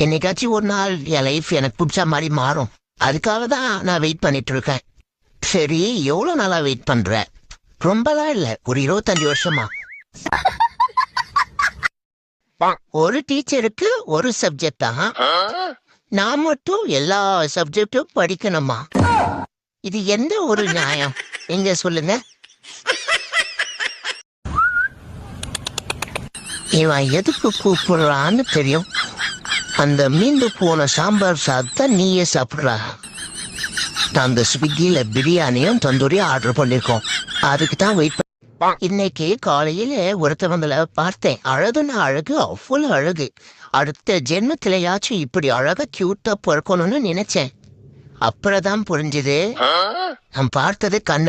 என்னைக்காச்சும் ஒரு நாள் என் லைஃப் எனக்கு பிடிச்ச மாதிரி மாறும். அதுக்காக தான் நான் வெயிட் பண்ணிட்டு இருக்கேன். சரி, எவ்வளோ நாளா வெயிட் பண்ற? ரொம்பலாம் இல்ல, ஒரு 25 வருஷமா. ஒரு டீச்சருக்கு ஒரு சப்ஜெக்ட் தான், நான் மட்டும் எல்லா சப்ஜெக்டும் படிக்கணுமா? இது எந்த ஒரு நியாயம்? எங்க சொல்லுங்க. இவன் எதுக்கு கூப்பிடுறான்னு தெரியும். அந்த மீண்டு போன சாம்பார் சாதத்தை நீயே சாப்பிட்றா. அந்த ஸ்விக்கியில பிரியாணியும் தந்தூரியும் ஆர்டர் பண்ணிருக்கோம். அதுக்கு தான் வெயிட். இன்னைக்கு காலையில ஒருத்தவங்களை பார்த்தேன். அழகுன்னா அழகு, அவ்வளவு அழகு. அடுத்த ஜென்மத்திலேயாச்சும் இப்படி அழகா கியூட்டா பிறக்கணும்னு நினைச்சேன். அப்புறம்தான் புரிஞ்சுது, நான் பார்த்தது கண்ணாடி